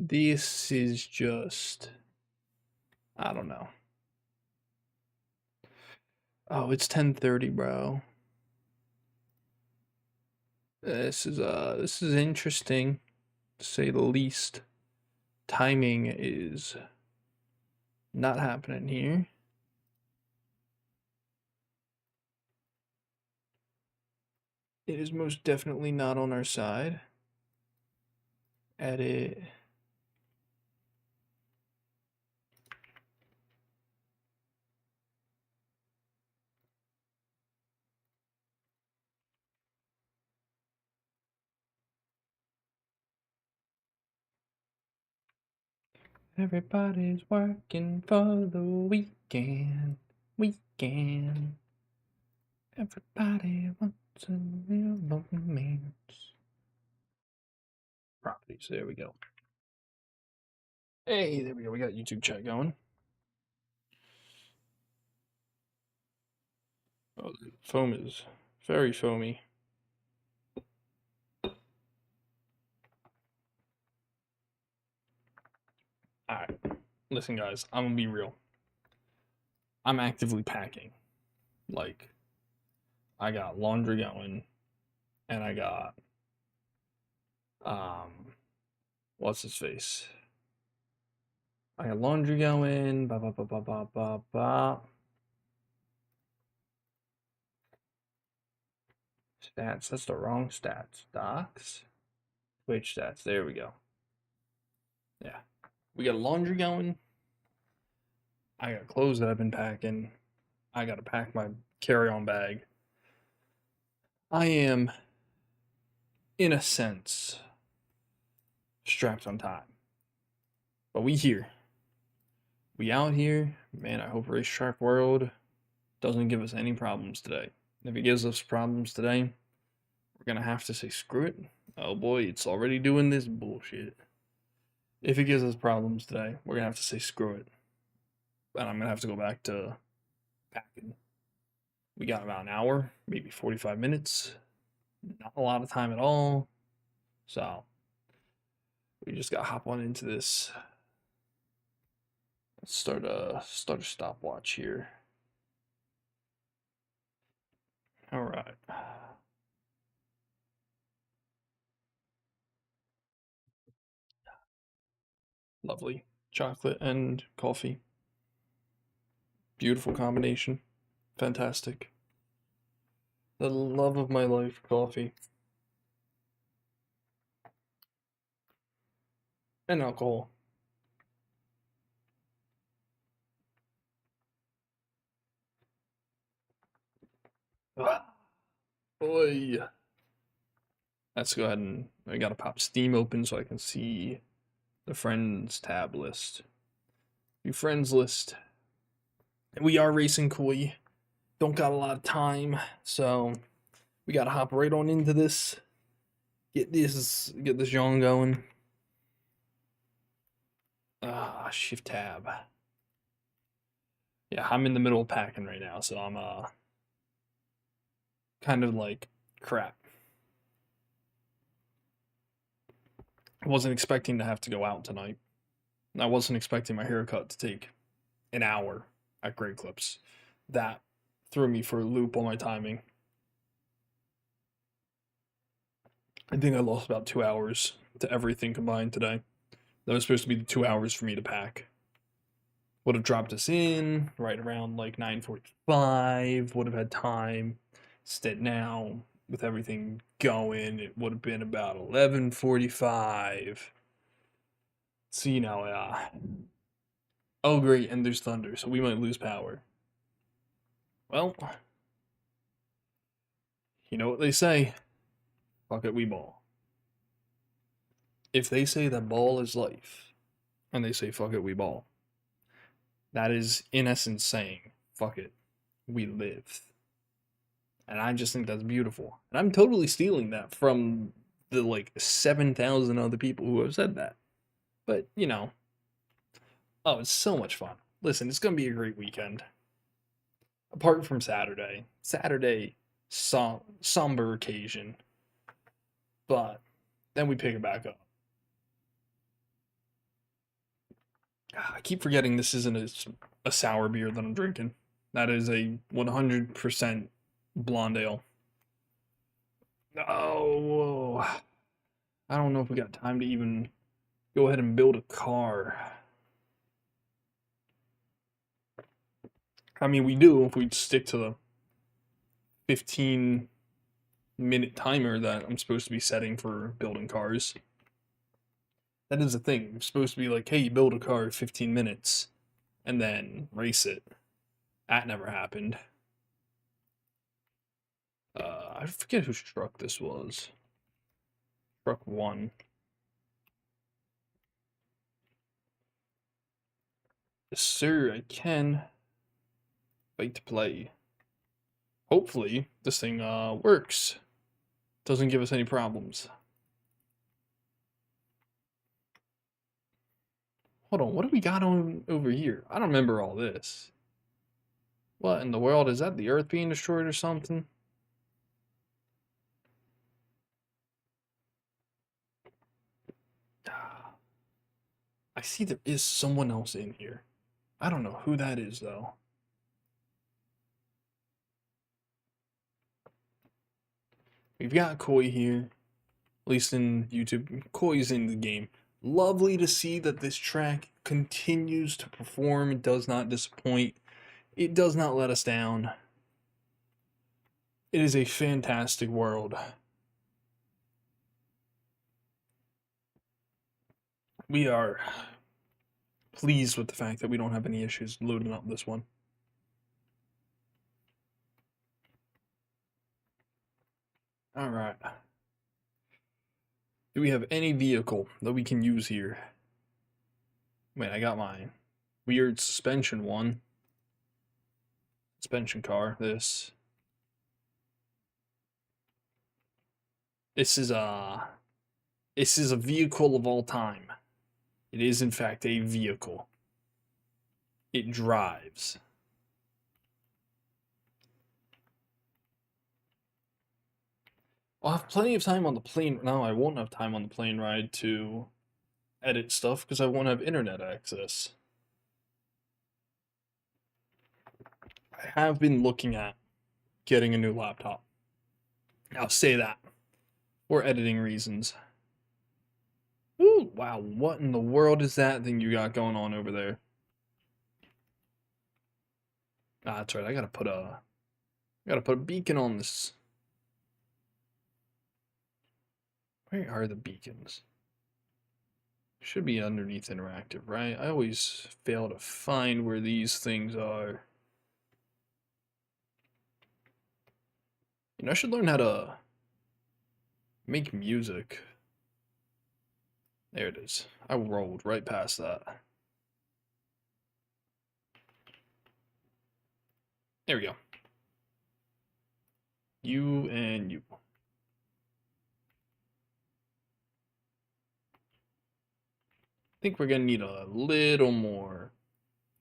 This is just, I don't know. Oh, it's 10:30, bro. This is interesting, to say the least. Timing is not happening here. It is most definitely not on our side. Edit. Everybody's working for the weekend. Weekend. Everybody wants a real romance. Properties. There we go. Hey, there we go. We got YouTube chat going. Oh, the foam is very foamy. Alright. Listen, guys, I'm gonna be real. I'm actively packing. Like, I got laundry going, and I got, what's his face? I got laundry going, ba ba ba ba ba ba ba. Stats, that's the wrong stats. Docs? Twitch stats, there we go. Yeah. We got laundry going. I got clothes that I've been packing. I gotta pack my carry-on bag. I am, in a sense, strapped on time. But we here. We out here. Man, I hope Racetrack World doesn't give us any problems today. If it gives us problems today, we're gonna have to say screw it. Oh boy, it's already doing this bullshit. If it gives us problems today, we're gonna have to say screw it. And I'm gonna have to go back to packing. We got about an hour, maybe 45 minutes. Not a lot of time at all. So we just gotta hop on into this. Let's start a stopwatch here. All right. Lovely. Chocolate and coffee. Beautiful combination. Fantastic. The love of my life, coffee. And alcohol. Ah, boy. Let's go ahead and I gotta pop Steam open so I can see the friends tab list. Your friends list. We are racing Koi. Don't got a lot of time, so we gotta hop right on into this. Get this yawn going. Shift tab. Yeah, I'm in the middle of packing right now, so I'm kind of like crap. I wasn't expecting to have to go out tonight. I wasn't expecting my haircut to take an hour at Great Clips. That threw me for a loop on my timing. I think I lost about 2 hours to everything combined today. That was supposed to be the 2 hours for me to pack. Would have dropped us in right around like 9:45. Would have had time. Instead, now with everything going, it would have been about 11:45. So you know, oh great, and there's thunder, so we might lose power. Well, you know what they say. Fuck it, we ball. If they say that ball is life, and they say fuck it, we ball, that is in essence saying fuck it, we live. And I just think that's beautiful. And I'm totally stealing that from the like 7,000 other people who have said that. But, you know, oh, it's so much fun. Listen, it's going to be a great weekend. Apart from Saturday. Saturday, somber occasion. But then we pick it back up. I keep forgetting this isn't a sour beer that I'm drinking. That is a 100% blonde ale. Oh, I don't know if we got time to even go ahead and build a car. I mean, we do if we stick to the 15-minute timer that I'm supposed to be setting for building cars. That is the thing. You're supposed to be like, hey, you build a car in 15 minutes and then race it. That never happened. I forget whose truck this was. Truck 1. Yes, sir, I can. Fight to play. Hopefully, this thing works. Doesn't give us any problems. Hold on, what do we got on over here? I don't remember all this. What in the world? Is that the Earth being destroyed or something? I see there is someone else in here. I don't know who that is, though. We've got Koi here, at least in YouTube. Koi's in the game. Lovely to see that this track continues to perform. It does not disappoint. It does not let us down. It is a fantastic world. We are pleased with the fact that we don't have any issues loading up this one. All right. Do we have any vehicle that we can use here? Wait, I got my weird suspension one. Suspension car, this. This is a vehicle of all time. It is in fact a vehicle. It drives. I'll have plenty of time on the plane. No, I won't have time on the plane ride to edit stuff because I won't have internet access. I have been looking at getting a new laptop. I'll say that. For editing reasons. Ooh, wow, what in the world is that thing you got going on over there? Ah, that's right, I gotta put a beacon on this. Where are the beacons? Should be underneath interactive, right? I always fail to find where these things are. You know, I should learn how to make music. There it is. I rolled right past that. There we go. You and you. I think we're gonna need a little more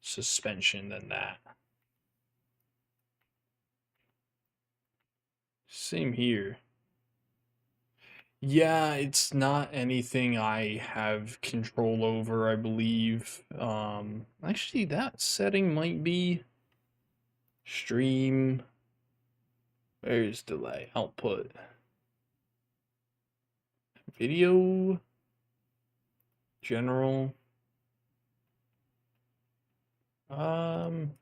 suspension than that. Same here. Yeah, it's not anything I have control over, I believe. Actually, that setting might be stream. Where's delay? Output. Video. General. Um.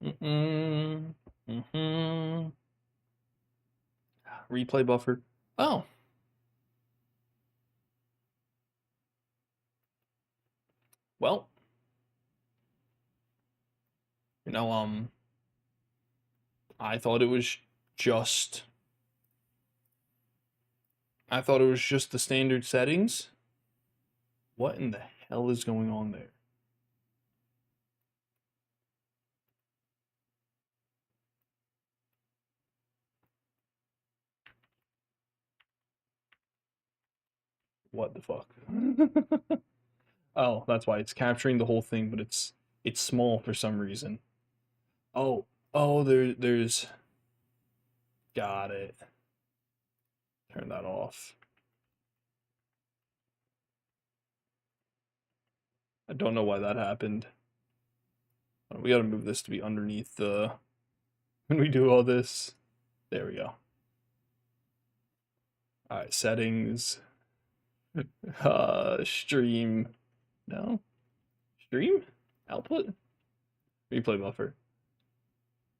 Mm-mm. Mm-hmm. Replay buffer. Oh. Well. You know, I thought it was just I thought it was just the standard settings. What in the hell is going on there? What the fuck? Oh, that's why it's capturing the whole thing, but it's small for some reason. Oh, oh, there's got it. Turn that off. I don't know why that happened. We gotta move this to be underneath the... When we do all this. There we go. Alright, settings. Stream. No? Stream? Output? Replay buffer.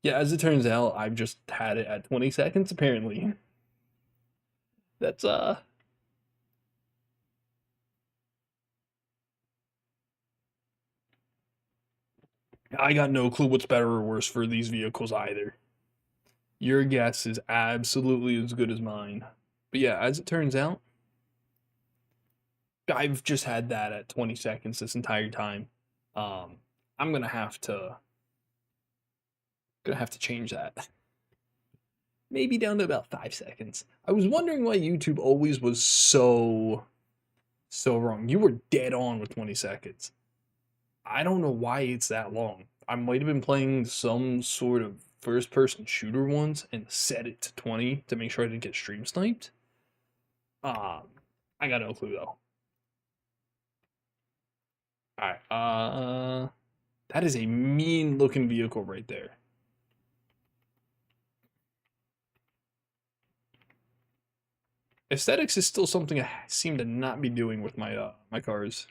Yeah, as it turns out, I've just had it at 20 seconds, apparently. That's, I got no clue what's better or worse for these vehicles either. Your guess is absolutely as good as mine. But yeah, as it turns out, I've just had that at 20 seconds this entire time. I'm gonna have to change that. Maybe down to about 5 seconds. I was wondering why YouTube always was so wrong. You were dead on with 20 seconds. I don't know why it's that long. I might have been playing some sort of first-person shooter once and set it to 20 to make sure I didn't get stream sniped. I got no clue though. Alright, that is a mean looking vehicle right there. Aesthetics is still something I seem to not be doing with my my cars.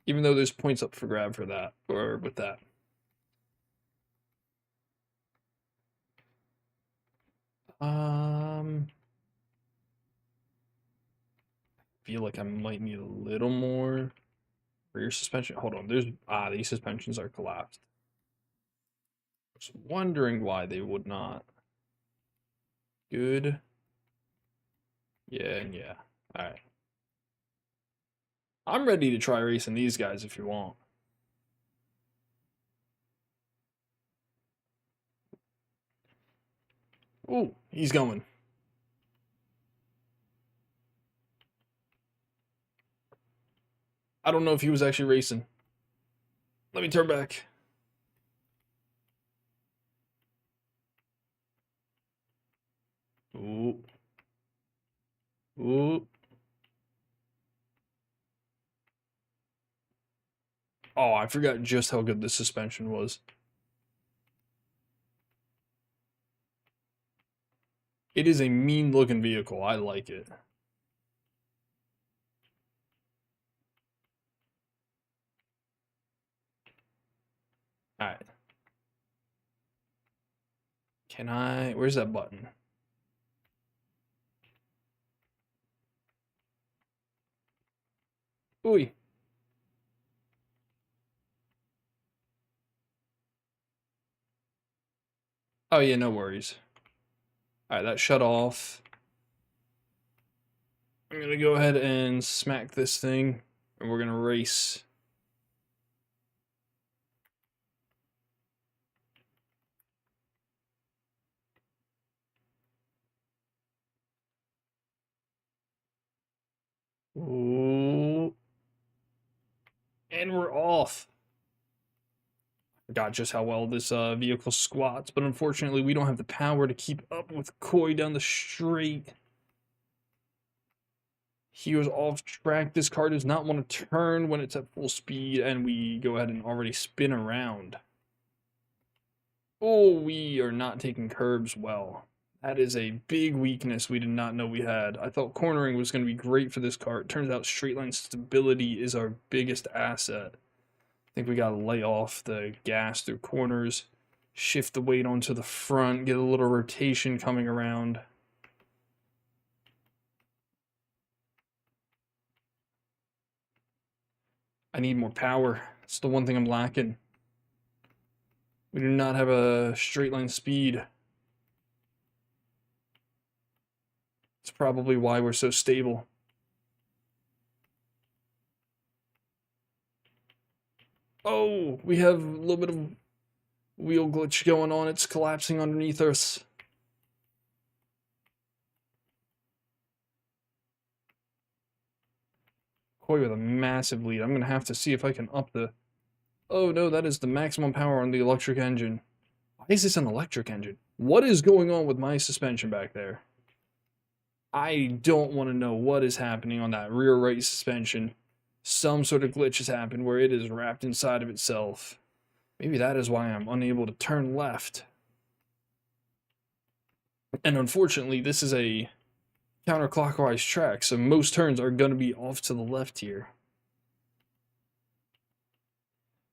Even though there's points up for grab for that, or with that. Feel like I might need a little more rear suspension. Hold on, there's these suspensions are collapsed. I was wondering why they would not. Good. Yeah, and yeah. Alright. I'm ready to try racing these guys if you want. Ooh, he's going. I don't know if he was actually racing. Let me turn back. Ooh. Ooh. Oh, I forgot just how good the suspension was. It is a mean looking vehicle. I like it. Alright. Can I... Where's that button? Ooh. Oh yeah, no worries. Alright, that shut off. I'm gonna go ahead and smack this thing, and we're gonna race. Ooh. And we're off. Forgot just how well this vehicle squats, but unfortunately we don't have the power to keep up with Coy down the straight. He was off track. This car does not want to turn when it's at full speed, and we go ahead and already spin around. Oh, we are not taking curbs well. That is a big weakness we did not know we had. I thought cornering was going to be great for this car. It turns out straight line stability is our biggest asset. I think we got to lay off the gas through corners, shift the weight onto the front, get a little rotation coming around. I need more power. It's the one thing I'm lacking. We do not have a straight line speed. It's probably why we're so stable. Oh, we have a little bit of wheel glitch going on. It's collapsing underneath us. Coy with a massive lead. I'm going to have to see if I can up the... Oh no, that is the maximum power on the electric engine. Why is this an electric engine? What is going on with my suspension back there? I don't want to know what is happening on that rear right suspension. Some sort of glitch has happened where it is wrapped inside of itself. Maybe that is why I'm unable to turn left. And unfortunately, this is a counterclockwise track, so most turns are going to be off to the left here.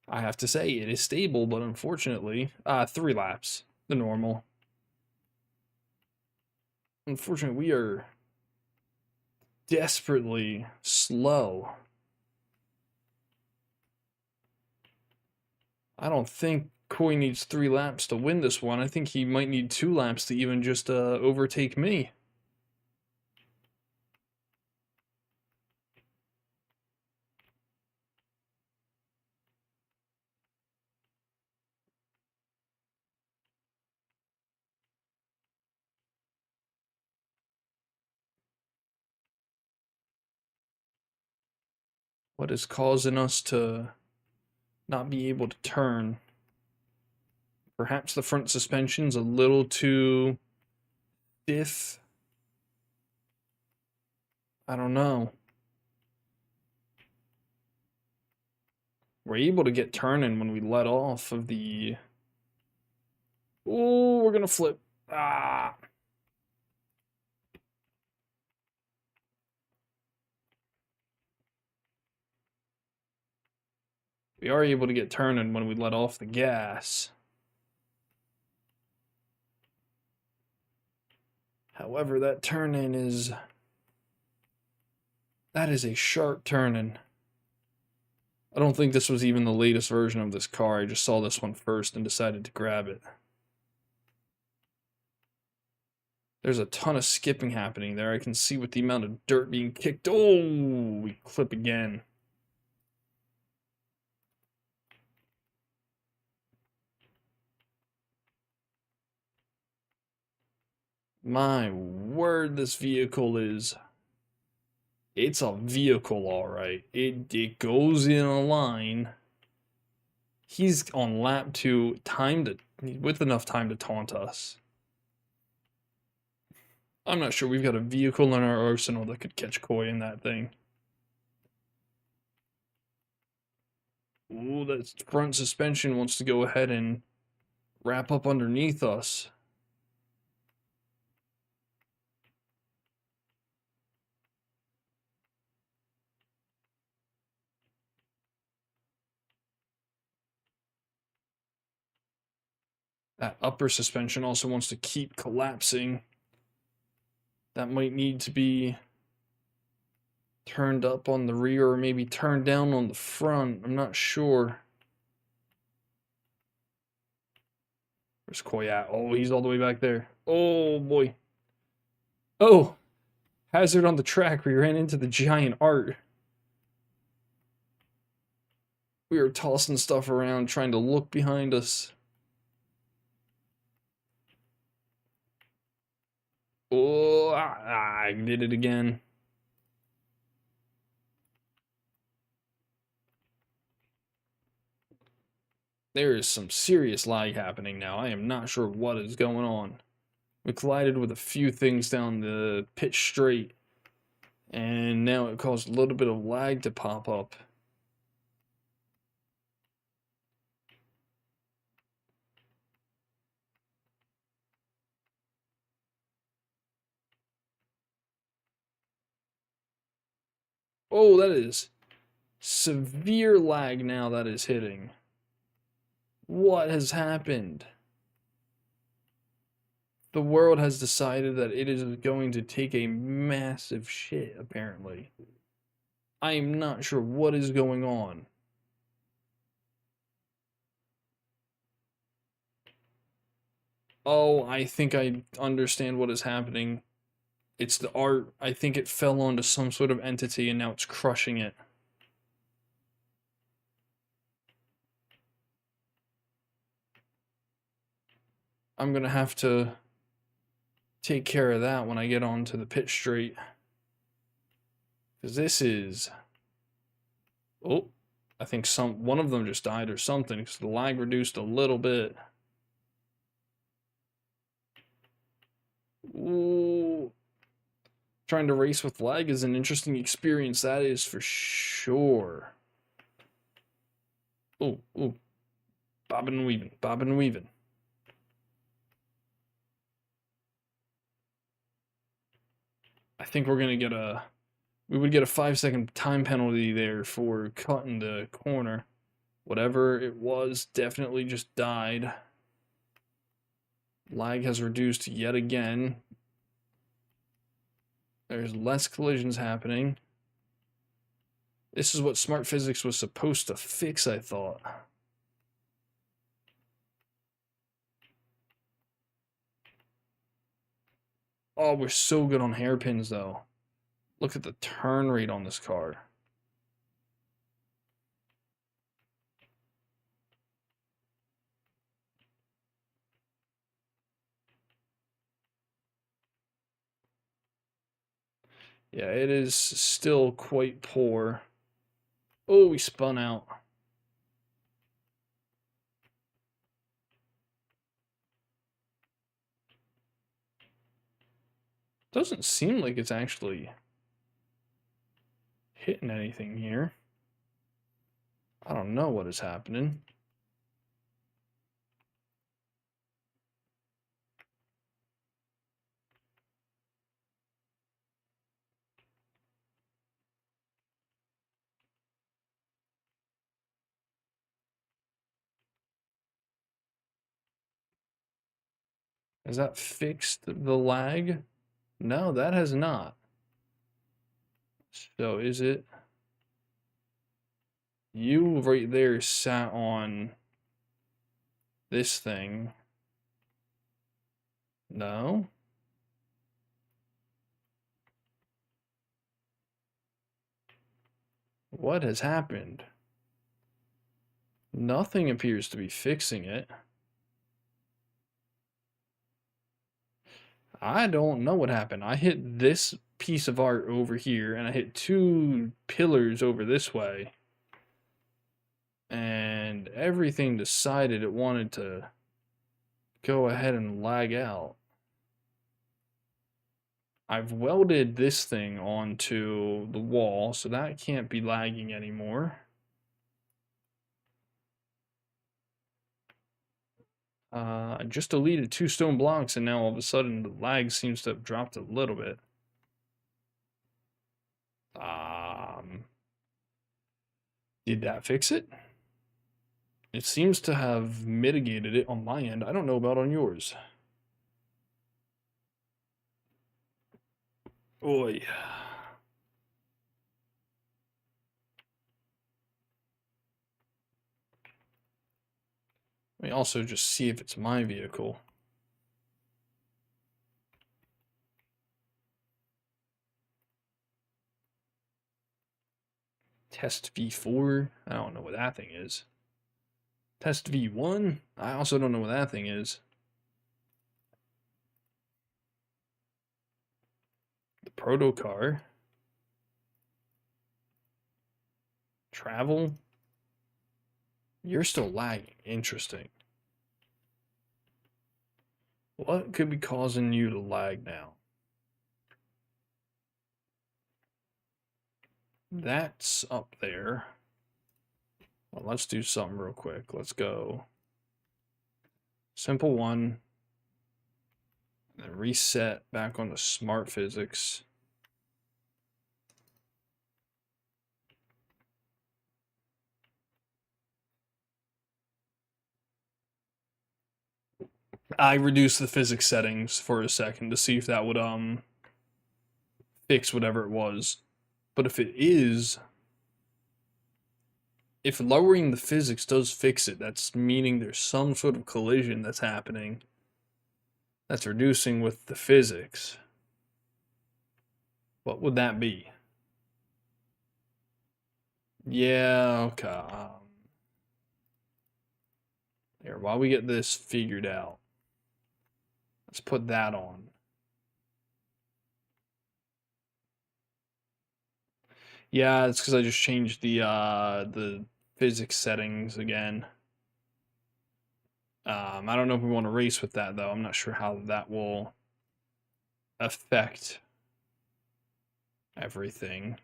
I have to say, it is stable, but unfortunately, 3 laps, the normal. Unfortunately, we are desperately slow. I don't think Coy needs 3 laps to win this one. I think he might need 2 laps to even just overtake me. What is causing us to not be able to turn? Perhaps the front suspension's a little too stiff. I don't know. We're able to get turning when we let off of the... Oh, we're gonna flip. Ah. We are able to get turning when we let off the gas. However, that turn-in is... That is a sharp turn-in. I don't think this was even the latest version of this car. I just saw this one first and decided to grab it. There's a ton of skipping happening there. I can see with the amount of dirt being kicked. Oh, we clip again. My word, this vehicle is... It's a vehicle, alright. It goes in a line. He's on lap 2, with enough time to taunt us. I'm not sure we've got a vehicle in our arsenal that could catch Coy in that thing. Ooh, that front suspension wants to go ahead and wrap up underneath us. That upper suspension also wants to keep collapsing. That might need to be turned up on the rear or maybe turned down on the front. I'm not sure. Where's Coy at? Oh, he's all the way back there. Oh, boy. Oh! Hazard on the track. We ran into the giant art. We were tossing stuff around, trying to look behind us. Oh, I did it again. There is some serious lag happening now. I am not sure what is going on. We collided with a few things down the pit straight, and now it caused a little bit of lag to pop up. Oh, that is severe lag now that is hitting. What has happened? The world has decided that it is going to take a massive shit, apparently. I am not sure what is going on. Oh, I think I understand what is happening. It's the art. I think it fell onto some sort of entity and now it's crushing it. I'm gonna have to take care of that when I get onto the pit straight. Because this is... Oh, I think one of them just died or something because the lag reduced a little bit. Ooh. Trying to race with lag is an interesting experience, that is for sure. Oh, oh. Bobbing and weaving, bobbing and weaving. I think we're gonna get we would get a 5-second time penalty there for cutting the corner. Whatever it was definitely just died. Lag has reduced yet again. There's less collisions happening. This is what smart physics was supposed to fix, I thought. Oh, we're so good on hairpins, though. Look at the turn rate on this car. Yeah, it is still quite poor. Oh, we spun out. Doesn't seem like it's actually hitting anything here. I don't know what is happening. Has that fixed the lag? No, that has not. So is it? You right there sat on this thing. No? What has happened? Nothing appears to be fixing it. I don't know what happened. I hit this piece of art over here, and I hit 2 pillars over this way. And everything decided it wanted to go ahead and lag out. I've welded this thing onto the wall, so that can't be lagging anymore. I just deleted 2 stone blocks, and now all of a sudden the lag seems to have dropped a little bit. Did that fix it? It seems to have mitigated it on my end. I don't know about on yours. Oi. Let me also just see if it's my vehicle. Test V4? I don't know what that thing is. Test V1? I also don't know what that thing is. The proto car. Travel. You're still lagging. Interesting. What could be causing you to lag now? That's up there. Well, let's do something real quick. Let's go simple one. And then reset back on the smart physics. I reduced the physics settings for a second to see if that would fix whatever it was. But if it is, if lowering the physics does fix it, that's meaning there's some sort of collision that's happening that's reducing with the physics. What would that be? Yeah, okay. Here, while we get this figured out, let's put that on. Yeah, it's because I just changed the physics settings again. I don't know if we want to race with that though. I'm not sure how that will affect everything.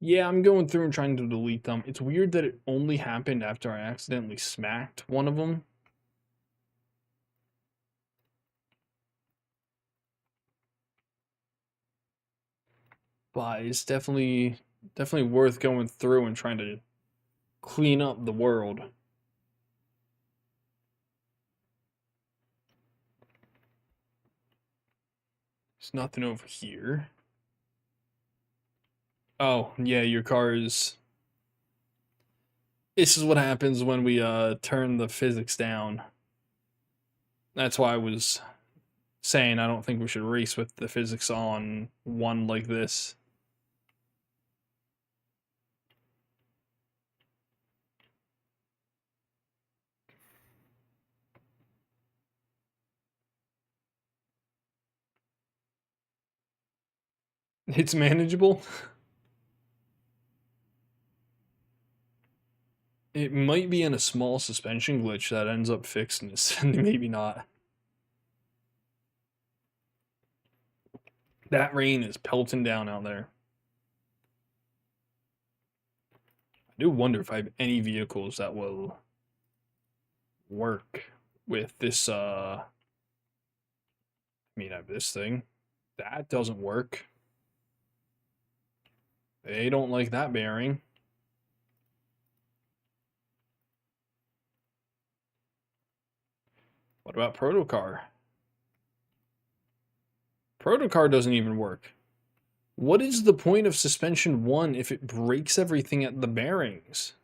Yeah, I'm going through and trying to delete them. It's weird that it only happened after I accidentally smacked one of them. But it's definitely worth going through and trying to clean up the world. There's nothing over here. Oh, yeah, your car is... This is what happens when we turn the physics down. That's why I was saying I don't think we should race with the physics on one like this. It's manageable. It might be in a small suspension glitch that ends up fixing this, and maybe not. That rain is pelting down out there. I do wonder if I have any vehicles that will work with this, I mean, I have this thing. That doesn't work. They don't like that bearing. What about Protocar? Protocar doesn't even work. What is the point of suspension 1 if it breaks everything at the bearings?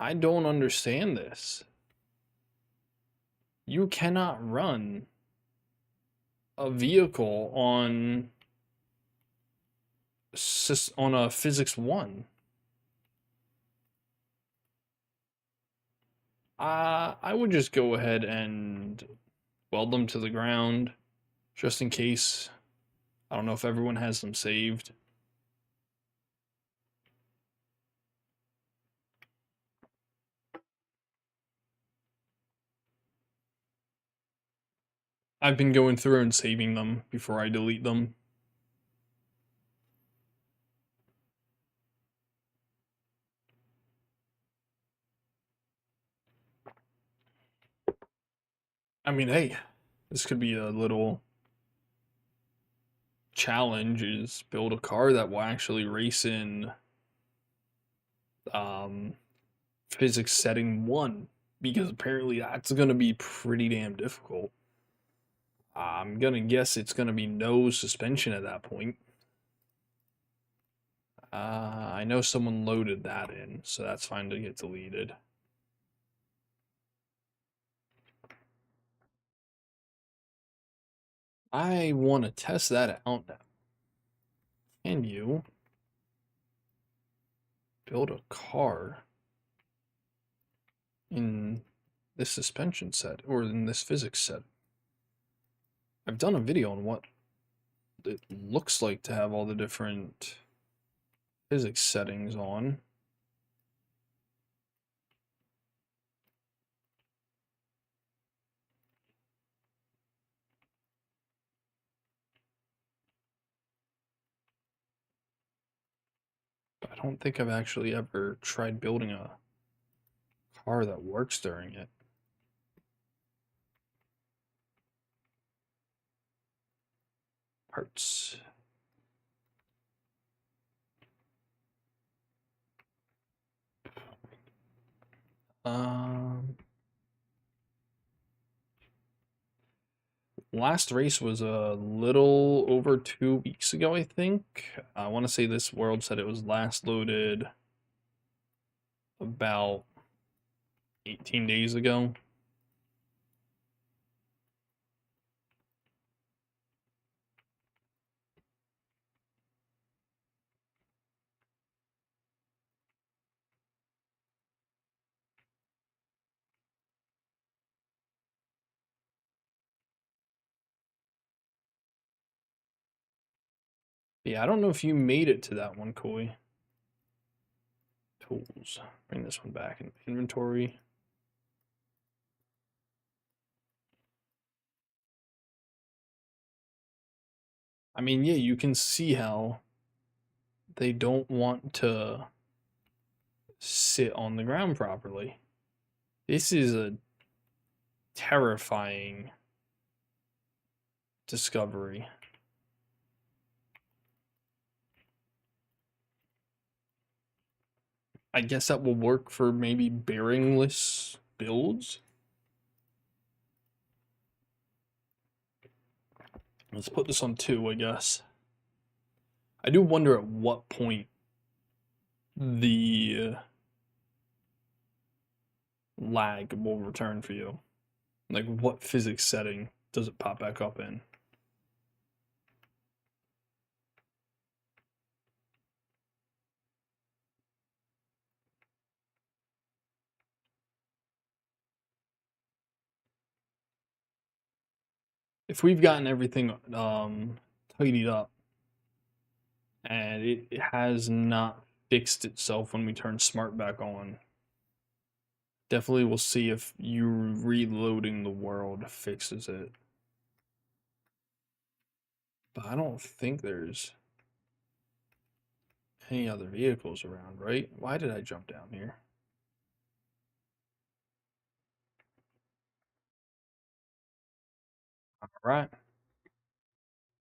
I don't understand this. You cannot run a vehicle on a physics 1. I would just go ahead and weld them to the ground just in case. I don't know if everyone has them saved. I've been going through and saving them before I delete them. I mean, hey, this could be a little challenge, is build a car that will actually race in um, physics setting 1, because apparently that's going to be pretty damn difficult. I'm going to guess it's going to be no suspension at that point. I know someone loaded that in, so that's fine to get deleted. I want to test that out now. Can you build a car in this suspension set, or in this physics set? I've done a video on what it looks like to have all the different physics settings on. But I don't think I've actually ever tried building a car that works during it. Parts. Um, Last race was a little over 2 weeks ago, I think. I want to say this world said it was last loaded about 18 days ago. Yeah, I don't know if you made it to that one, Koi. Tools. Bring this one back in inventory. I mean, yeah, you can see how they don't want to sit on the ground properly. This is a terrifying discovery. I guess that will work for maybe bearingless builds. Let's put this on 2, I guess. I do wonder at what point the lag will return for you. Like, what physics setting does it pop back up in? If we've gotten everything tidied up and it has not fixed itself when we turn smart back on, definitely we'll see if you reloading the world fixes it. But I don't think there's any other vehicles around, right? Why did I jump down here? All right.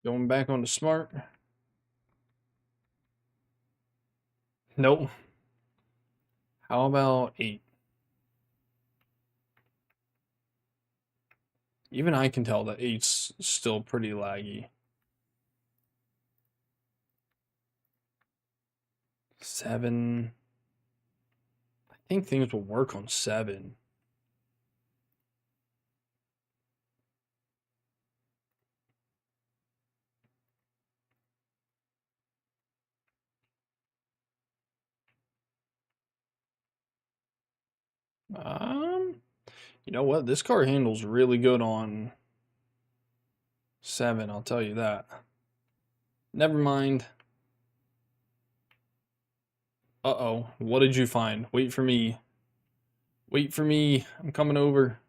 Going back on to smart. Nope. How about 8? Even I can tell that 8's still pretty laggy. 7. I think things will work on 7. You know what? This car handles really good on 7, I'll tell you that. Never mind. Uh-oh. What did you find? Wait for me. Wait for me. I'm coming over.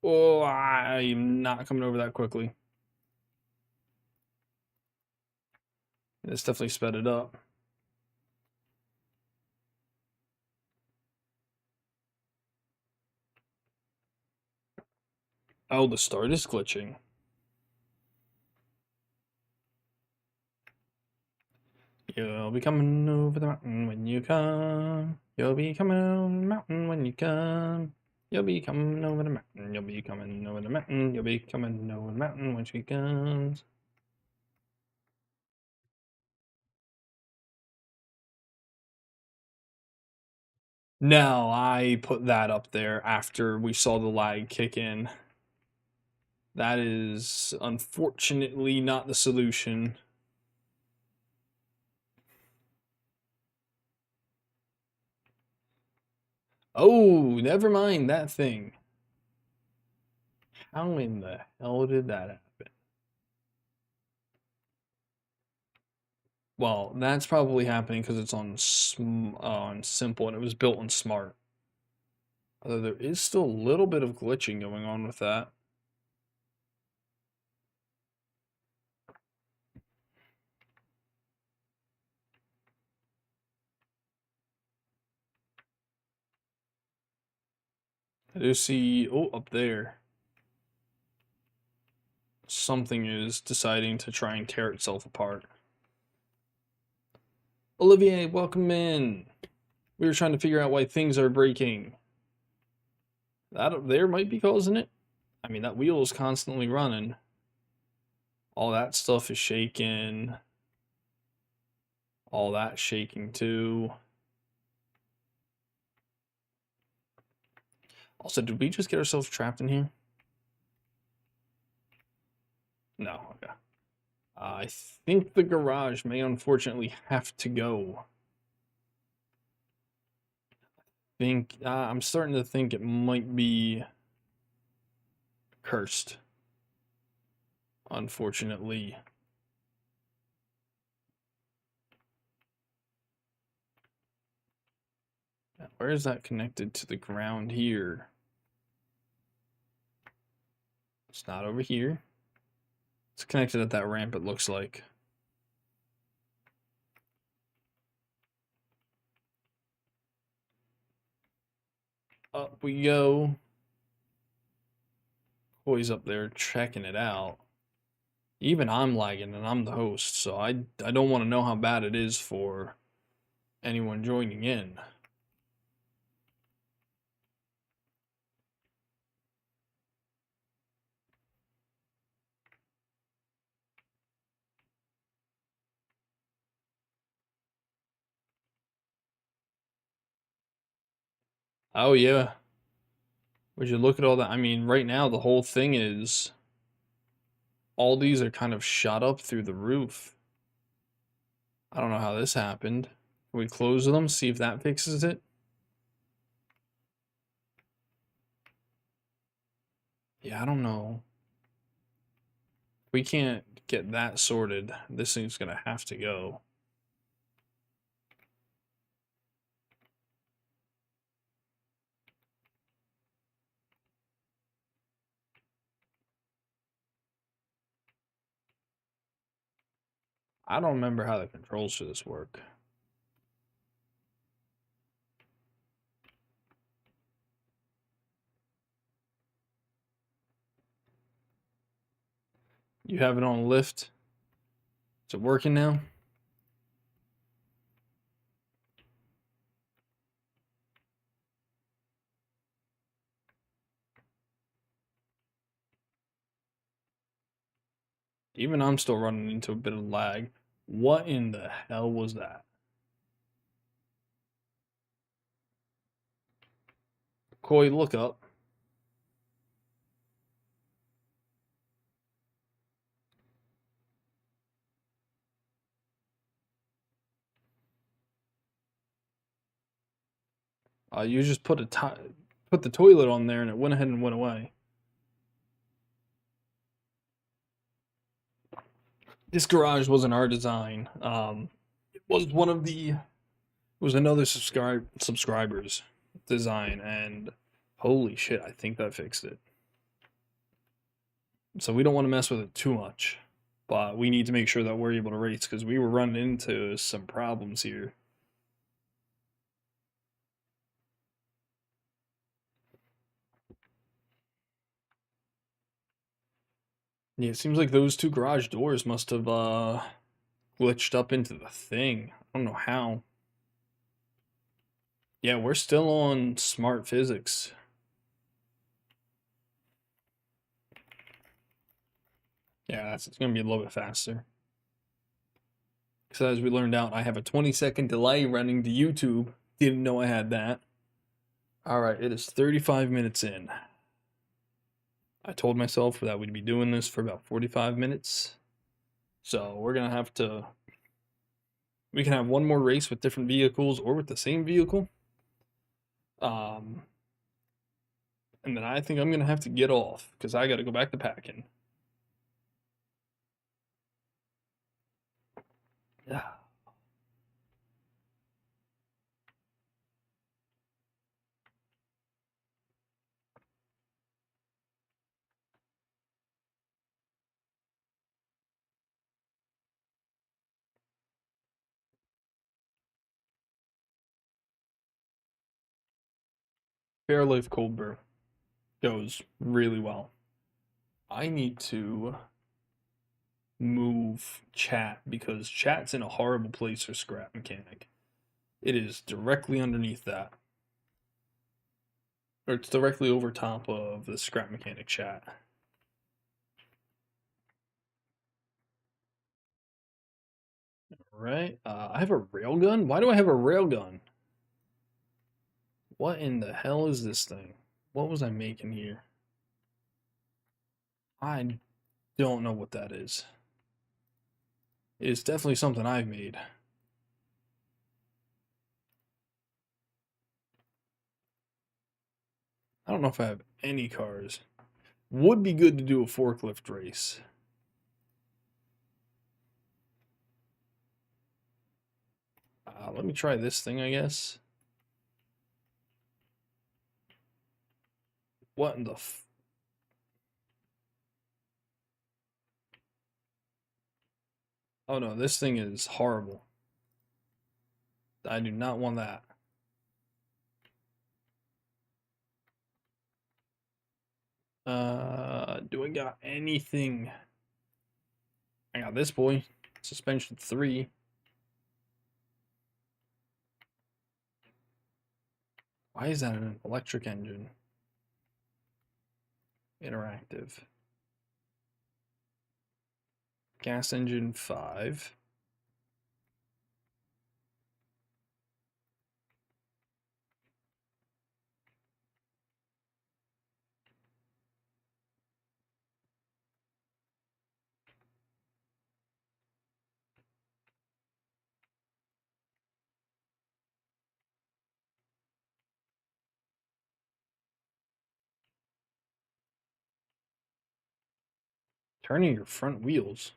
Oh, I'm not coming over that quickly. This definitely sped it up. Oh, the start is glitching. You'll be coming over the mountain when you come. You'll be coming over the mountain when you come. You'll be coming over the mountain. You'll be coming over the mountain. You'll be coming over the mountain when she comes. No, I put that up there after we saw the lag kick in. That is unfortunately not the solution. Oh, never mind that thing. How in the hell did that happen? Well, that's probably happening because it's on simple and it was built on smart. Although there is still a little bit of glitching going on with that. I do see, oh, up there. Something is deciding to try and tear itself apart. Olivier, welcome in. We were trying to figure out why things are breaking. That up there might be causing it. I mean, that wheel is constantly running. All that stuff is shaking. All that shaking too. Also, did we just get ourselves trapped in here? No, okay. I think the garage may unfortunately have to go. I'm starting to think it might be cursed. Unfortunately. Where is that connected to the ground here? It's not over here. It's connected at that ramp, it looks like. Up we go. Boy's up there checking it out. Even I'm lagging and I'm the host, so I don't want to know how bad it is for anyone joining in. Oh yeah. Would you look at all that? I mean, right now the whole thing is all these are kind of shot up through the roof. I don't know how this happened. Can we close them, see if that fixes it? Yeah, I don't know. We can't get that sorted. This thing's gonna have to go. I don't remember how the controls for this work. You have it on lift. Is it working now? Even I'm still running into a bit of lag. What in the hell was that? Koi, look up. You just put the toilet on there and it went ahead and went away. This garage wasn't our design. It was one of the. It was another subscriber's design, and holy shit, I think that fixed it. So we don't want to mess with it too much, but we need to make sure that we're able to race because we were running into some problems here. Yeah, it seems like those two garage doors must have glitched up into the thing. I don't know how. Yeah, we're still on smart physics. Yeah, it's gonna be a little bit faster. Because as we learned out, I have a 20-second delay running to YouTube. Didn't know I had that. Alright, it is 35 minutes in. I told myself that we'd be doing this for about 45 minutes. So we're gonna have to. We can have one more race with different vehicles or with the same vehicle. And then I think I'm gonna have to get off because I gotta go back to packing. Yeah. Fairlife Cold Brew goes really well. I need to move chat because chat's in a horrible place for Scrap Mechanic. It is directly underneath that. Or it's directly over top of the Scrap Mechanic chat. Right. I have a railgun? Why do I have a railgun? What in the hell is this thing? What was I making here? I don't know what that is. It's definitely something I've made. I don't know if I have any cars. Would be good to do a forklift race. Let me try this thing, I guess. What in the Oh no, this thing is horrible. I do not want that. Do I got anything? I got this boy. Suspension 3. Why is that an electric engine? Interactive. Gas engine 5. Turning your front wheels.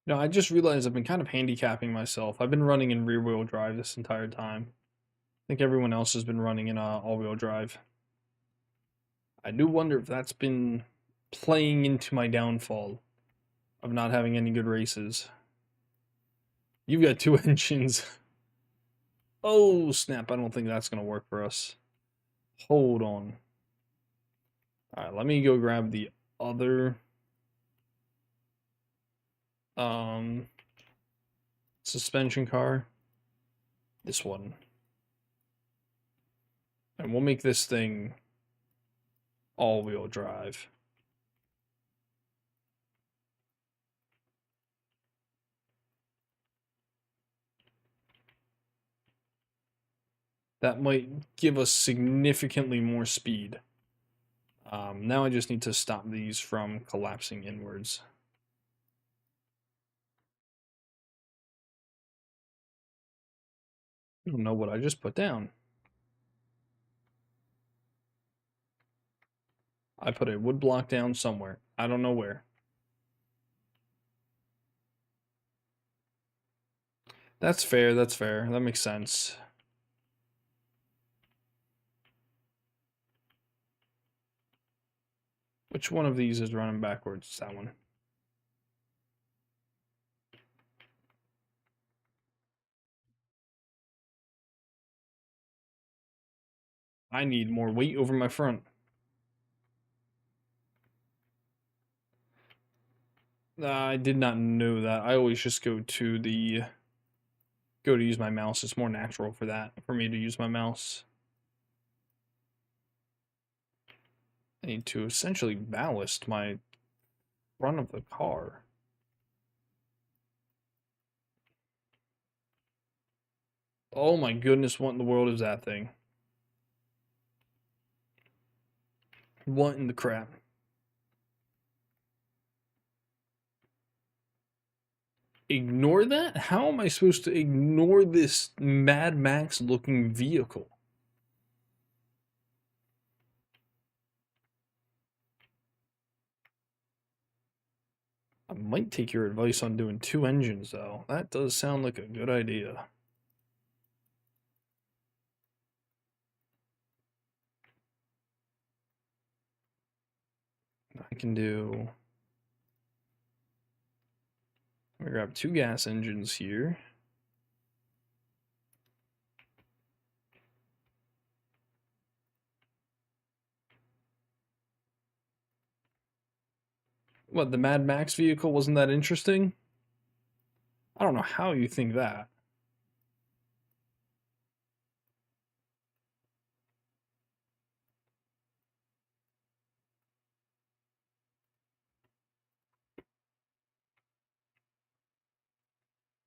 No, I just realized I've been kind of handicapping myself. I've been running in rear wheel drive this entire time. I think everyone else has been running in all wheel drive. I do wonder if that's been playing into my downfall of not having any good races. You've got 2 engines. Oh, snap. I don't think that's going to work for us. Hold on. Alright, let me go grab the other suspension car. This one. And we'll make this thing all-wheel drive. That might give us significantly more speed. Now I just need to stop these from collapsing inwards. I don't know what I just put down. I put a wood block down somewhere. I don't know where. That's fair, that's fair. That makes sense. Which one of these is running backwards? That one. I need more weight over my front. I did not know that. I always just go to use my mouse. It's more natural for that, for me to use my mouse. I need to essentially ballast my front of the car. Oh my goodness, what in the world is that thing? What in the crap? Ignore that? How am I supposed to ignore this Mad Max looking vehicle? I might take your advice on doing 2 engines though. That does sound like a good idea. I can do... I'm gonna grab 2 gas engines here. What, the Mad Max vehicle wasn't that interesting? I don't know how you think that.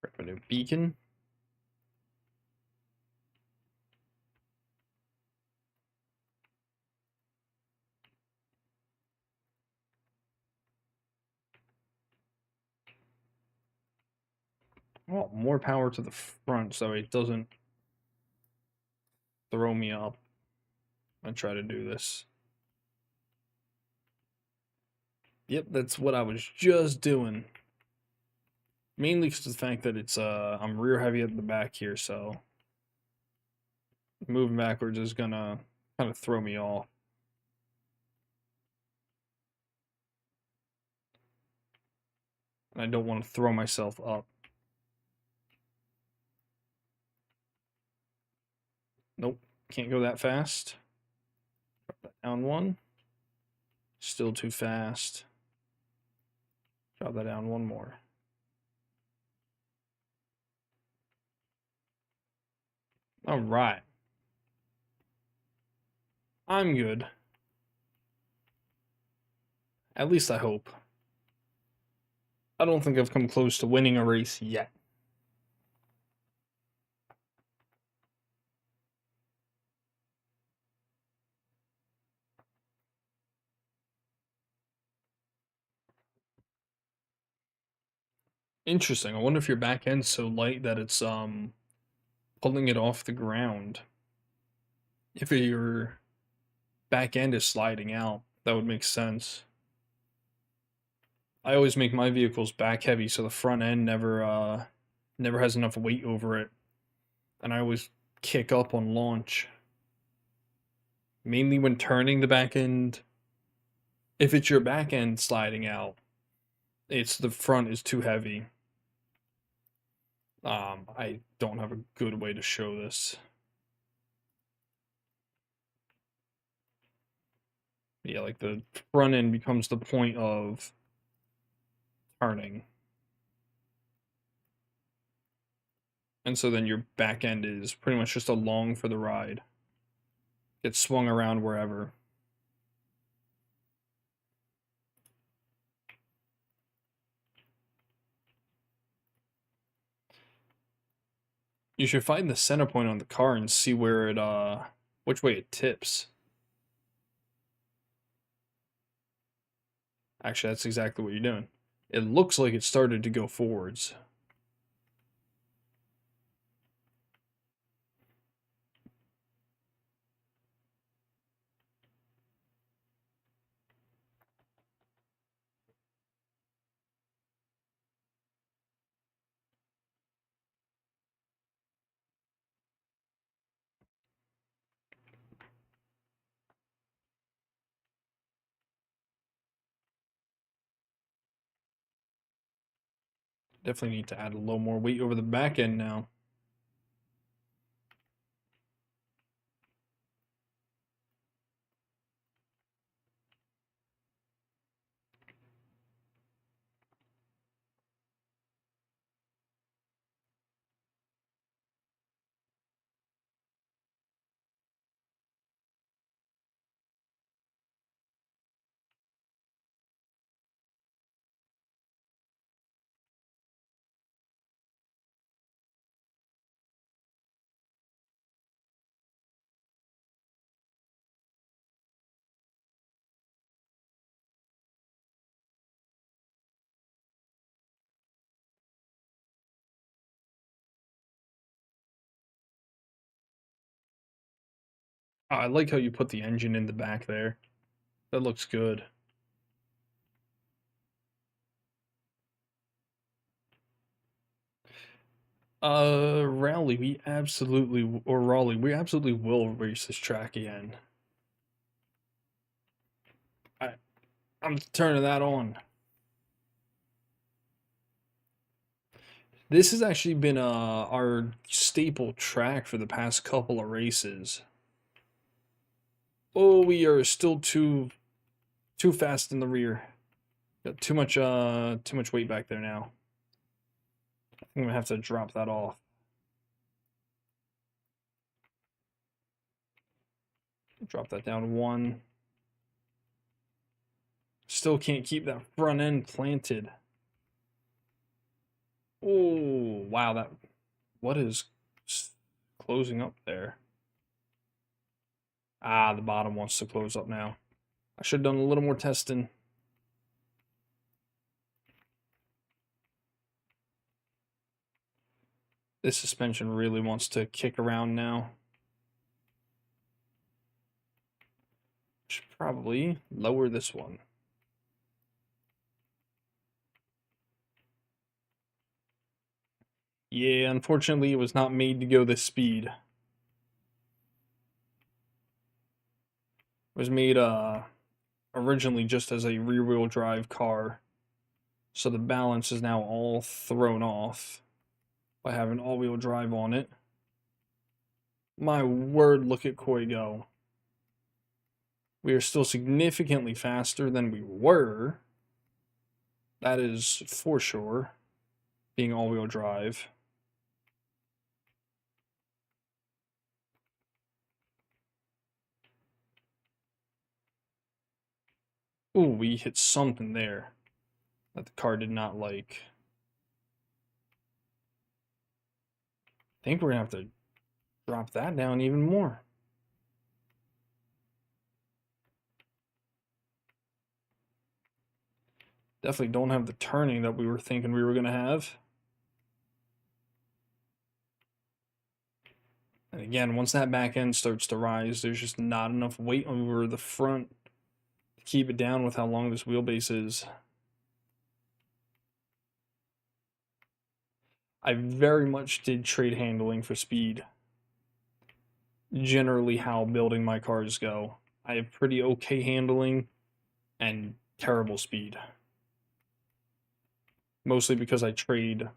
Grab a new beacon. Well, more power to the front so it doesn't throw me up. I'm gonna try to do this. Yep, that's what I was just doing. Mainly because of the fact that it's I'm rear heavy at the back here, so moving backwards is gonna kind of throw me off. And I don't want to throw myself up. Nope, can't go that fast. Drop that down one. Still too fast. Drop that down one more. All right. I'm good. At least I hope. I don't think I've come close to winning a race yet. Interesting. I wonder if your back end's so light that it's pulling it off the ground. If your back end is sliding out, that would make sense. I always make my vehicles back heavy so the front end never has enough weight over it. And I always kick up on launch. Mainly when turning the back end. If it's your back end sliding out, it's the front is too heavy. I don't have a good way to show this. Yeah, like the front end becomes the point of turning. And so then your back end is pretty much just along for the ride. Gets swung around wherever. You should find the center point on the car and see where it which way it tips. Actually, that's exactly what you're doing. It looks like it started to go forwards. Definitely need to add a little more weight over the back end now. I like how you put the engine in the back there. That looks good. Raleigh, we absolutely, or Raleigh, we absolutely will race this track again. I'm turning that on. This has actually been our staple track for the past couple of races. Oh, we are still too fast in the rear. Got too much weight back there now. I'm gonna have to drop that off. Drop that down one. Still can't keep that front end planted. Oh, wow, that what is closing up there? Ah, the bottom wants to close up now. I should have done a little more testing. This suspension really wants to kick around now. Should probably lower this one. Yeah, unfortunately, it was not made to go this speed. It was made originally just as a rear-wheel drive car, so the balance is now all thrown off by having all-wheel drive on it. My word, look at Koi go. We are still significantly faster than we were. That is for sure, being all-wheel drive. Ooh, we hit something there that the car did not like. I think we're gonna have to drop that down even more. Definitely don't have the turning that we were thinking we were gonna have. And again, once that back end starts to rise, there's just not enough weight over the front to keep it down with how long this wheelbase is. I very much did trade handling for speed. Generally how building my cars go. I have pretty okay handling and terrible speed. Mostly because I trade.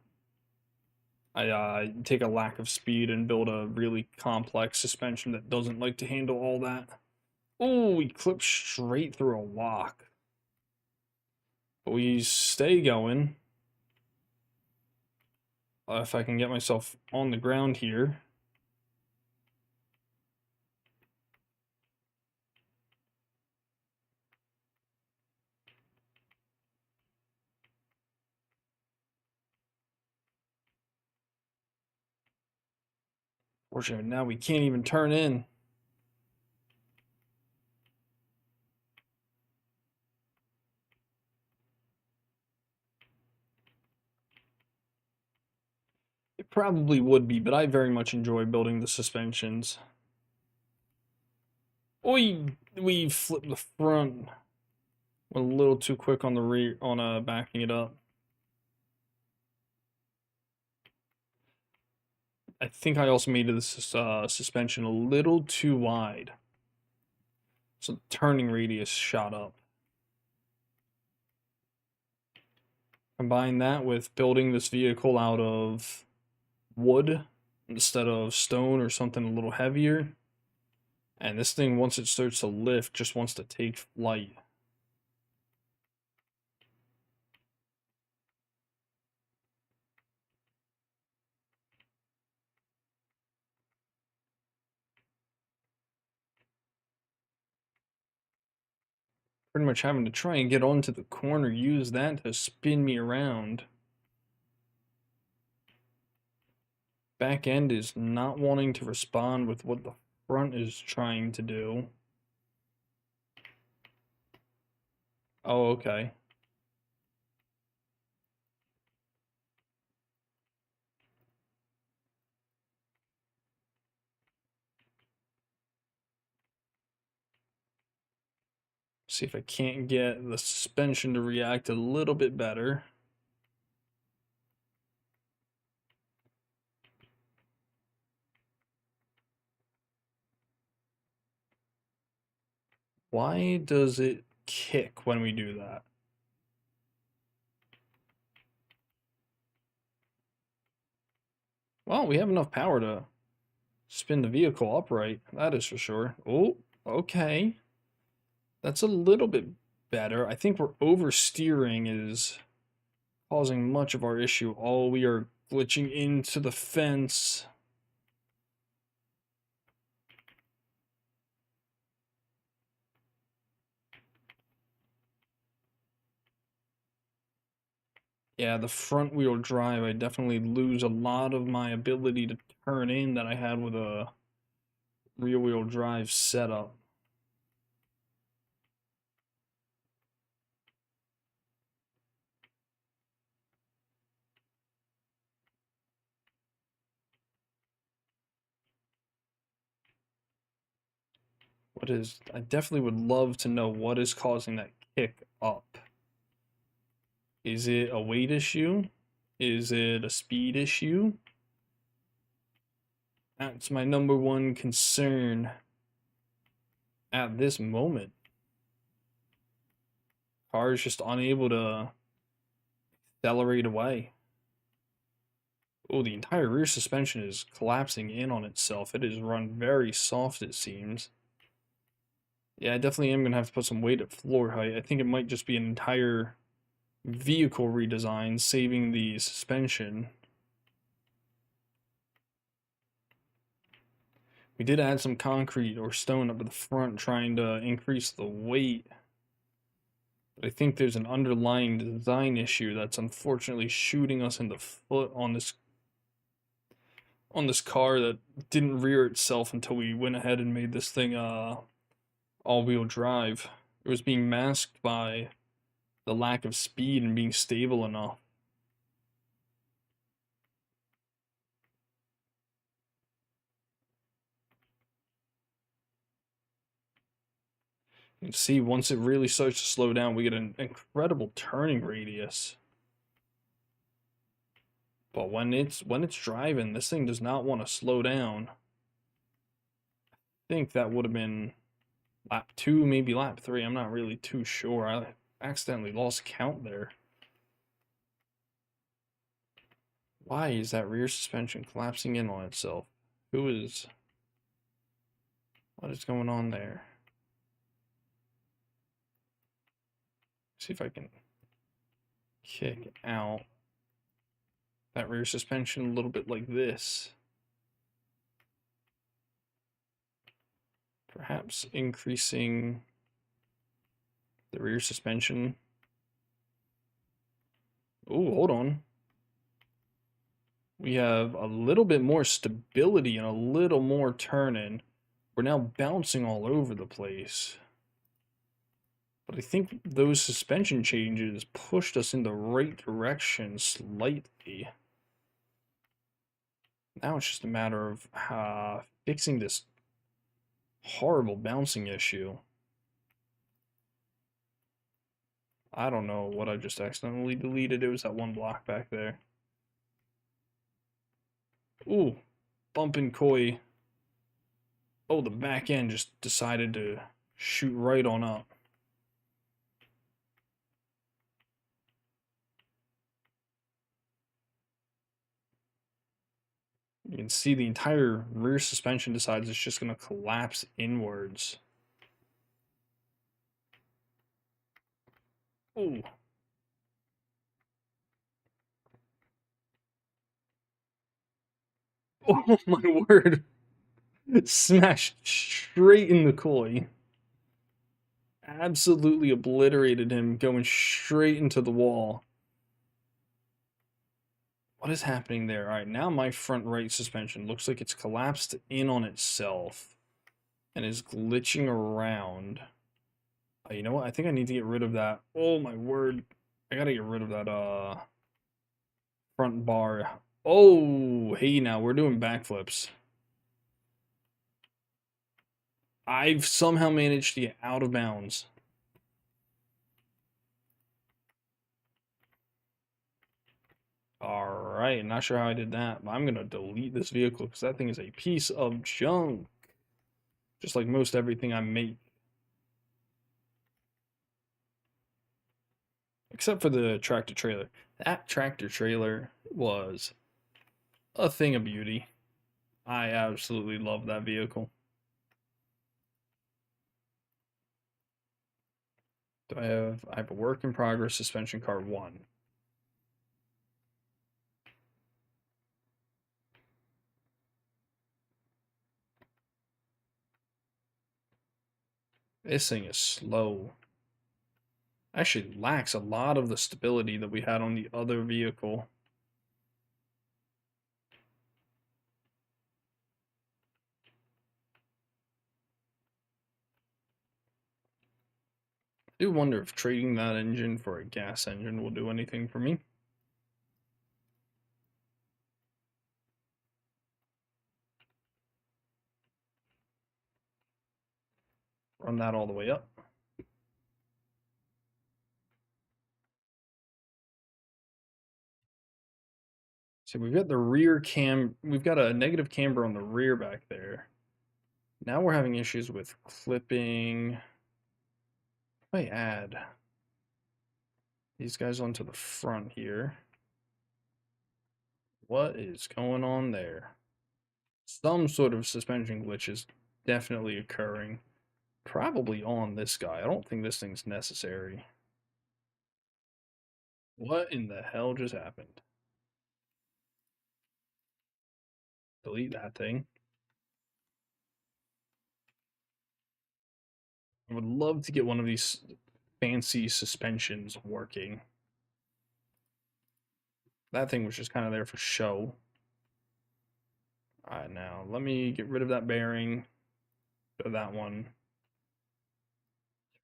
I take a lack of speed and build a really complex suspension that doesn't like to handle all that. Oh, we clip straight through a lock. But we stay going. If I can get myself on the ground here. Fortunately, now we can't even turn in. It probably would be, but I very much enjoy building the suspensions. We flipped the front a little too quick on the rear on backing it up. I think I also made this suspension a little too wide, so the turning radius shot up. Combine that with building this vehicle out of wood instead of stone or something a little heavier. And this thing, once it starts to lift, just wants to take flight. Pretty much having to try and get onto the corner, use that to spin me around. Back end is not wanting to respond with what the front is trying to do. Oh, okay. See if I can't get the suspension to react a little bit better. Why does it kick when we do that? Well, we have enough power to spin the vehicle upright, that is for sure. Oh, okay. That's a little bit better. I think we're oversteering is causing much of our issue. Oh, we are glitching into the fence. Yeah, the front wheel drive, I definitely lose a lot of my ability to turn in that I had with a rear wheel drive setup. I definitely would love to know what is causing that kick up. Is it a weight issue? Is it a speed issue? That's my number one concern at this moment. Car is just unable to accelerate away. Oh, the entire rear suspension is collapsing in on itself. It is run very soft, it seems. Yeah, I definitely am going to have to put some weight at floor height. I think it might just be an entire vehicle redesign, saving the suspension. We did add some concrete or stone up to the front, trying to increase the weight. But I think there's an underlying design issue that's unfortunately shooting us in the foot on this car that didn't rear itself until we went ahead and made this thing all-wheel drive. It was being masked by the lack of speed and being stable enough. You can see once it really starts to slow down, we get an incredible turning radius. But when it's driving, this thing does not want to slow down. I think that would have been lap 2, maybe lap 3. I'm not really too sure. I accidentally lost count there. Why is that rear suspension collapsing in on itself? What is going on there? See if I can kick out that rear suspension a little bit like this. Perhaps increasing the rear suspension. Oh, hold on. We have a little bit more stability and a little more turning. We're now bouncing all over the place. But I think those suspension changes pushed us in the right direction slightly. Now it's just a matter of fixing this horrible bouncing issue. I don't know what I just accidentally deleted. It was that one block back there. Ooh, bumping koi. Oh, the back end just decided to shoot right on up. You can see the entire rear suspension decides it's just going to collapse inwards. Oh. Oh my word. Smashed straight in the koi. Absolutely obliterated him, going straight into the wall. What is happening there? Alright, now my front right suspension looks like it's collapsed in on itself and is glitching around. You know what? I think I need to get rid of that. Oh my word. I gotta get rid of that front bar. Oh, hey now, we're doing backflips. I've somehow managed to get out of bounds. Alright, not sure how I did that, but I'm gonna delete this vehicle because that thing is a piece of junk. Just like most everything I make. Except for the tractor trailer. That tractor trailer was a thing of beauty. I absolutely love that vehicle. Do I have a work in progress suspension car 1. This thing is slow. Actually lacks a lot of the stability that we had on the other vehicle. I do wonder if trading that engine for a gas engine will do anything for me. Run that all the way up. So we've got the rear cam, we've got a negative camber on the rear back there. Now we're having issues with clipping. I add these guys onto the front here. What is going on there? Some sort of suspension glitch is definitely occurring. Probably on this guy. I don't think this thing's necessary. What in the hell just happened? Delete that thing. I would love to get one of these fancy suspensions working. That thing was just kind of there for show. Alright, now let me get rid of that bearing. Of that one.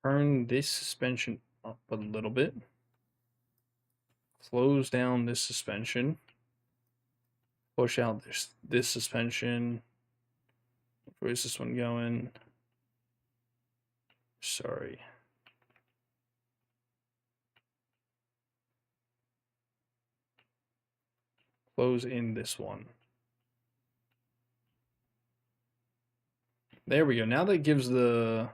Turn this suspension up a little bit. Close down this suspension. Push out this suspension. Where's this one going? Sorry. Close in this one. There we go. Now that gives the...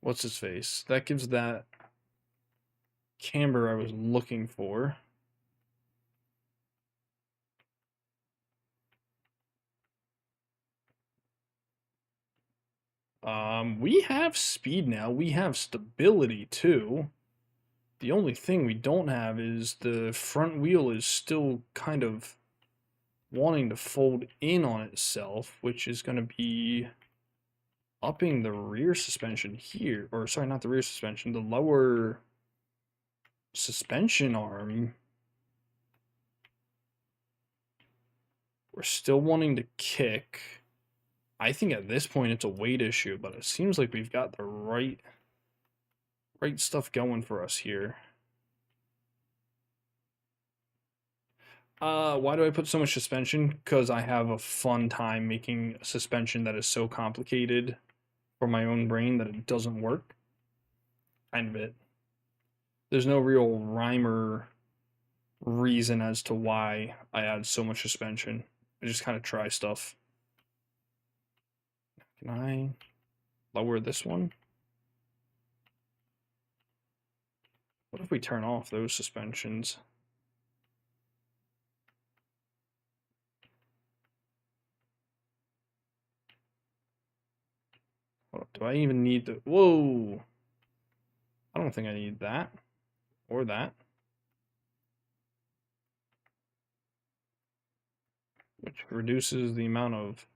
What's his face? That gives that camber I was looking for. We have speed now. We have stability too. The only thing we don't have is the front wheel is still kind of wanting to fold in on itself, which is going to be upping the rear suspension here. Or, sorry, not the rear suspension, the lower suspension arm. We're still wanting to kick. I think at this point it's a weight issue, but it seems like we've got the right stuff going for us here. Why do I put so much suspension? Because I have a fun time making a suspension that is so complicated for my own brain that it doesn't work. Kind of it. There's no real rhyme or reason as to why I add so much suspension. I just kind of try stuff. Can I lower this one? What if we turn off those suspensions? Do I even need the... Whoa! I don't think I need that. Or that. Which reduces the amount of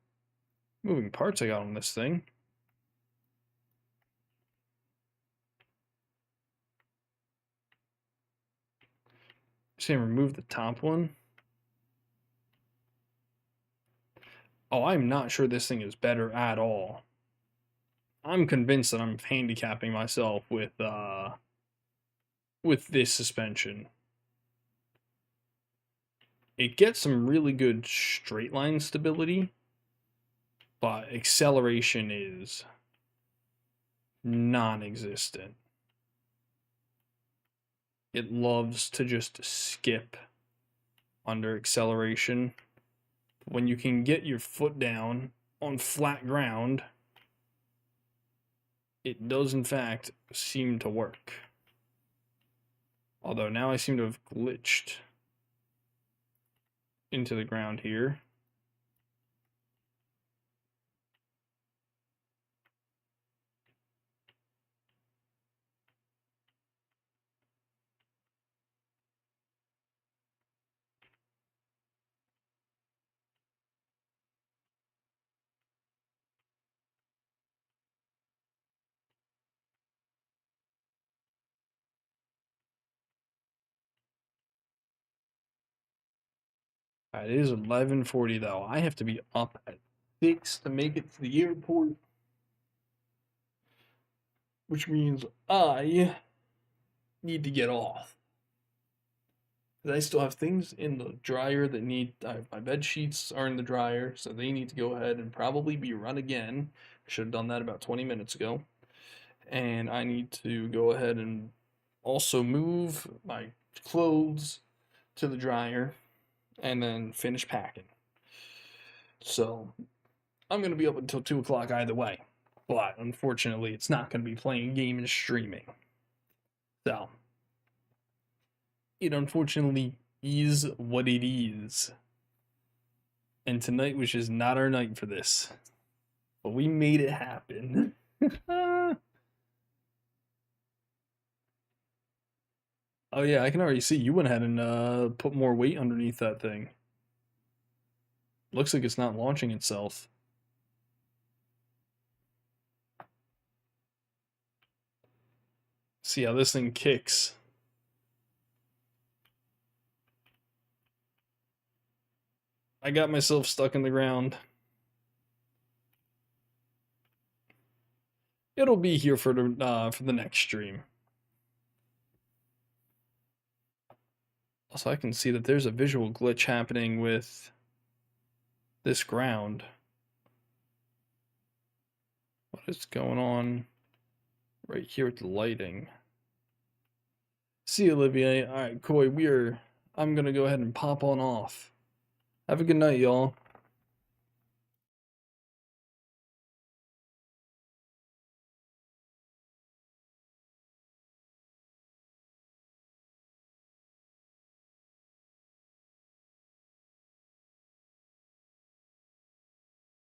moving parts I got on this thing. Just gonna remove the top one. Oh, I'm not sure this thing is better at all. I'm convinced that I'm handicapping myself with this suspension. It gets some really good straight line stability, but acceleration is non-existent. It loves to just skip under acceleration. When you can get your foot down on flat ground, it does in fact seem to work. Although now I seem to have glitched into the ground here. It is 11:40 though. I have to be up at 6 to make it to the airport, which means I need to get off. I still have things in the dryer that need. My bed sheets are in the dryer, so they need to go ahead and probably be run again. I should have done that about 20 minutes ago. And I need to go ahead and also move my clothes to the dryer and then finish packing. So I'm going to be up until 2 o'clock either way. But unfortunately, it's not going to be playing a game and streaming. So it unfortunately is what it is. And tonight was just not our night for this. But we made it happen. Oh yeah, I can already see you went ahead and put more weight underneath that thing. Looks like it's not launching itself. See how this thing kicks. I got myself stuck in the ground. It'll be here for the next stream. Also, I can see that there's a visual glitch happening with this ground. What is going on right here with the lighting? See you, Olivier. All right, Koi, I'm going to go ahead and pop on off. Have a good night, y'all.